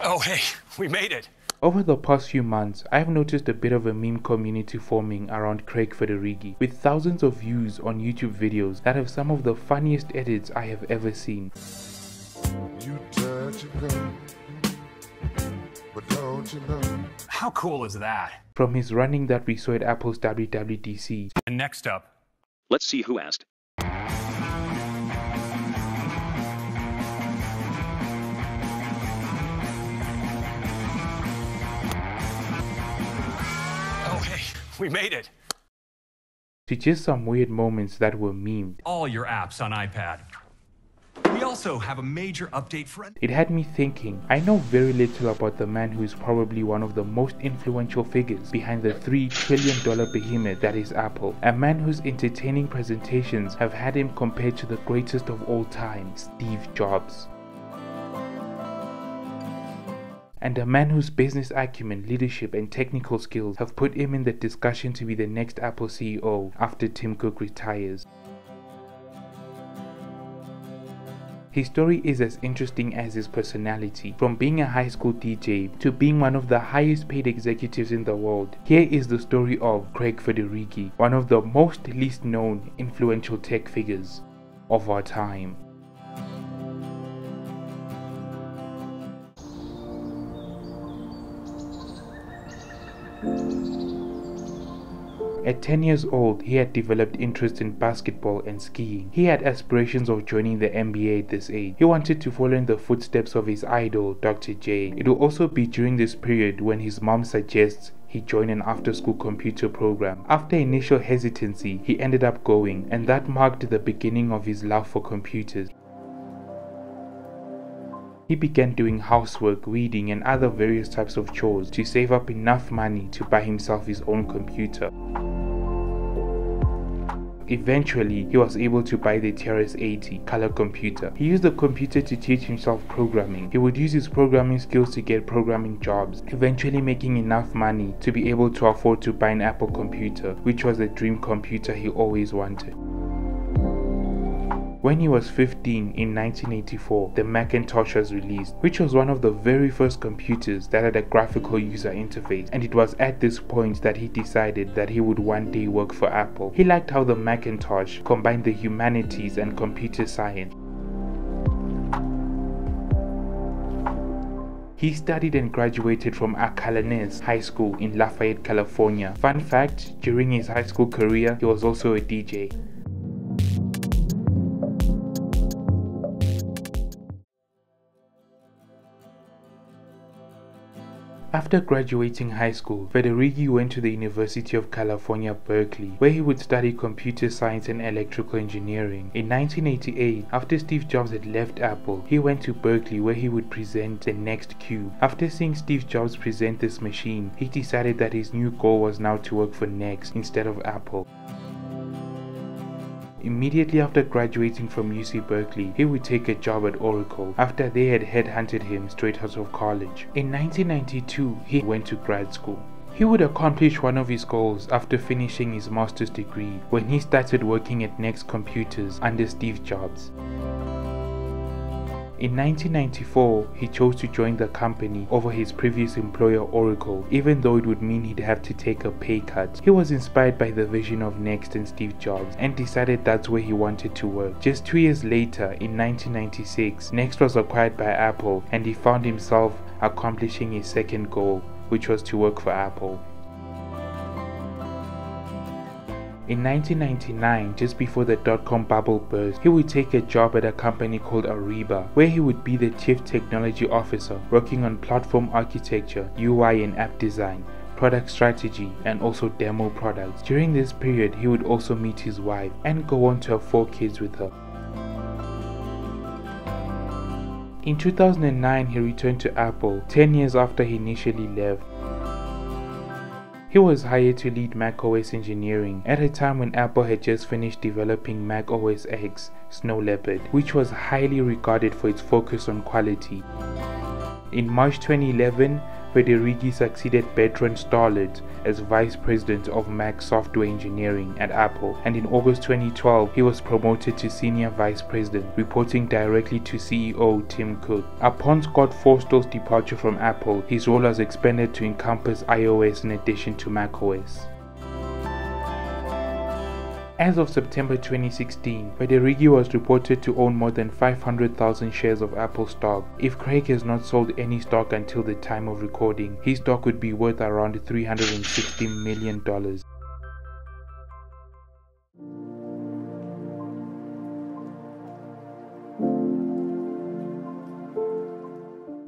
Oh, hey, we made it. Over the past few months, I have noticed a bit of a meme community forming around Craig Federighi, with thousands of views on YouTube videos that have some of the funniest edits I have ever seen. You touch and go, but don't you know? How cool is that? From his running that we saw at Apple's WWDC. And next up, Let's see who asked. oh, hey, we made it. To just some weird moments that were memed. All your apps on iPad. We also have a major update for It had me thinking, I know very little about the man who is probably one of the most influential figures behind the $3 trillion behemoth that is Apple. A man whose entertaining presentations have had him compared to the greatest of all time, Steve Jobs. And a man whose business acumen, leadership and technical skills have put him in the discussion to be the next Apple CEO after Tim Cook retires. His story is as interesting as his personality, from being a high school DJ to being one of the highest paid executives in the world. Here is the story of Craig Federighi, one of the most least known influential tech figures of our time. At 10 years old, he had developed interest in basketball and skiing. He had aspirations of joining the NBA at this age. He wanted to follow in the footsteps of his idol, Dr. J. It will also be during this period when his mom suggests he join an after-school computer program. After initial hesitancy, he ended up going, and that marked the beginning of his love for computers. He began doing housework, reading and other various types of chores to save up enough money to buy himself his own computer. Eventually, he was able to buy the TRS-80 color computer. He used the computer to teach himself programming. He would use his programming skills to get programming jobs, eventually making enough money to be able to afford to buy an Apple computer, which was the dream computer he always wanted. When he was 15 in 1984, the Macintosh was released, which was one of the very first computers that had a graphical user interface, and it was at this point that he decided that he would one day work for Apple. He liked how the Macintosh combined the humanities and computer science. He studied and graduated from Acalanes High School in Lafayette, California. Fun fact, during his high school career, he was also a DJ. After graduating high school, Federighi went to the University of California Berkeley, where he would study computer science and electrical engineering. In 1988, after Steve Jobs had left Apple, he went to Berkeley where he would present the Next Cube. After seeing Steve Jobs present this machine, he decided that his new goal was now to work for Next instead of Apple. Immediately after graduating from UC Berkeley, he would take a job at Oracle after they had headhunted him straight out of college. In 1992, he went to grad school. He would accomplish one of his goals after finishing his master's degree when he started working at Next Computers under Steve Jobs. In 1994, he chose to join the company over his previous employer Oracle, even though it would mean he'd have to take a pay cut. He was inspired by the vision of Next and Steve Jobs and decided that's where he wanted to work. Just 2 years later, in 1996, Next was acquired by Apple and he found himself accomplishing his second goal, which was to work for Apple. In 1999, just before the dot-com bubble burst, he would take a job at a company called Ariba, where he would be the Chief Technology Officer, working on platform architecture, UI and app design, product strategy, and also demo products. During this period, he would also meet his wife and go on to have 4 kids with her. In 2009, he returned to Apple, 10 years after he initially left. He was hired to lead macOS engineering at a time when Apple had just finished developing Mac OS X Snow Leopard, which was highly regarded for its focus on quality. In March 2011, Federighi succeeded Bertrand Starlett as Vice President of Mac Software Engineering at Apple, and in August 2012 he was promoted to Senior Vice President, reporting directly to CEO Tim Cook. Upon Scott Forstall's departure from Apple, his role was expanded to encompass iOS in addition to macOS. As of September 2016, Federighi was reported to own more than 500,000 shares of Apple stock. If Craig has not sold any stock until the time of recording, his stock would be worth around $360 million.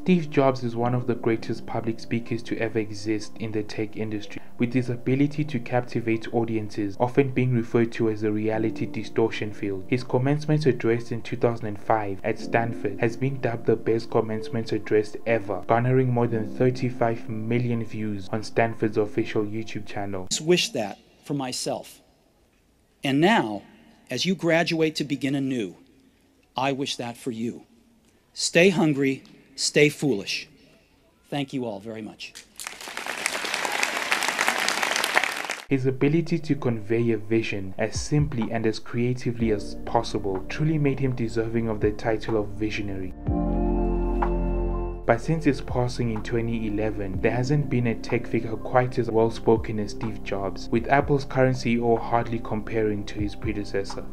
Steve Jobs is one of the greatest public speakers to ever exist in the tech industry, with his ability to captivate audiences often being referred to as a reality distortion field. His commencement address in 2005 at Stanford has been dubbed the best commencement address ever, garnering more than 35 million views on Stanford's official YouTube channel. I wish that for myself. And now, as you graduate to begin anew, I wish that for you. Stay hungry. Stay foolish. Thank you all very much. His ability to convey a vision as simply and as creatively as possible truly made him deserving of the title of visionary. But since his passing in 2011, there hasn't been a tech figure quite as well spoken as Steve Jobs, with Apple's current CEO hardly comparing to his predecessor.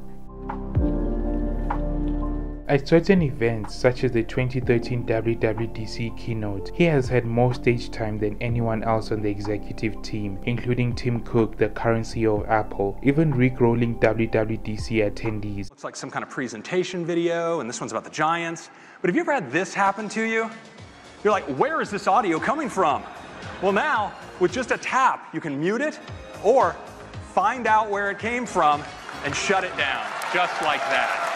At certain events, such as the 2013 WWDC keynote, he has had more stage time than anyone else on the executive team, including Tim Cook, the current CEO of Apple, even re-rolling WWDC attendees. Looks like some kind of presentation video, and this one's about the Giants. But have you ever had this happen to you? You're like, where is this audio coming from? Well, now, with just a tap, you can mute it or find out where it came from and shut it down, just like that.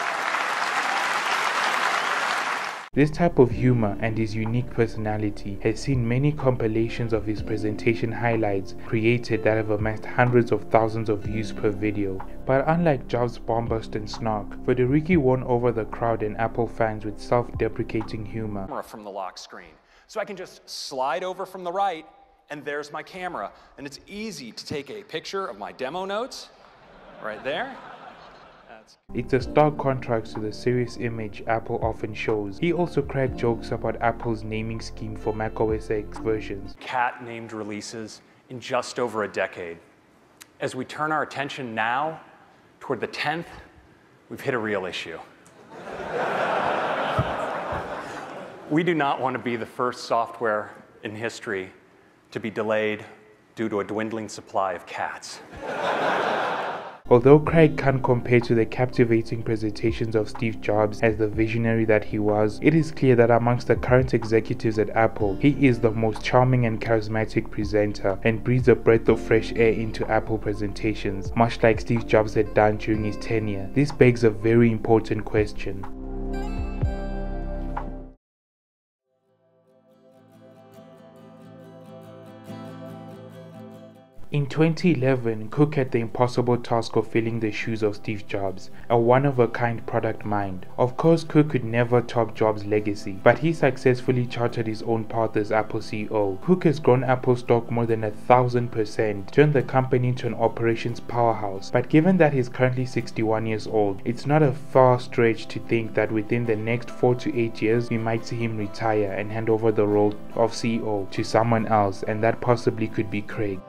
This type of humor and his unique personality has seen many compilations of his presentation highlights created that have amassed hundreds of thousands of views per video. But unlike Jobs' bombast and snark, Federighi won over the crowd and Apple fans with self-deprecating humor. From the lock screen. So I can just slide over from the right, and there's my camera. And it's easy to take a picture of my demo notes right there. It's a stark contrast to the serious image Apple often shows. He also cracked jokes about Apple's naming scheme for macOS X versions. Cat-named releases in just over a decade. As we turn our attention now toward the 10th, we've hit a real issue. We do not want to be the first software in history to be delayed due to a dwindling supply of cats. Although Craig can't compare to the captivating presentations of Steve Jobs as the visionary that he was, it is clear that amongst the current executives at Apple, he is the most charming and charismatic presenter and breathes a breath of fresh air into Apple presentations, much like Steve Jobs had done during his tenure. This begs a very important question. In 2011, Cook had the impossible task of filling the shoes of Steve Jobs, a one-of-a-kind product mind. Of course, Cook could never top Jobs' legacy, but he successfully charted his own path as Apple CEO. Cook has grown Apple stock more than 1,000%, turned the company into an operations powerhouse. But given that he's currently 61 years old, it's not a far stretch to think that within the next 4 to 8 years, we might see him retire and hand over the role of CEO to someone else, and that possibly could be Craig.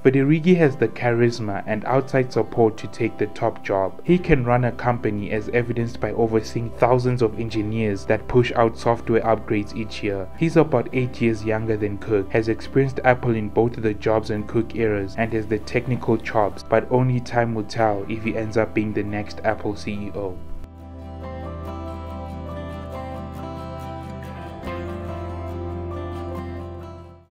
Federighi has the charisma and outside support to take the top job. He can run a company as evidenced by overseeing thousands of engineers that push out software upgrades each year. He's about 8 years younger than Cook, has experienced Apple in both the Jobs and Cook eras, and has the technical chops, but only time will tell if he ends up being the next Apple CEO.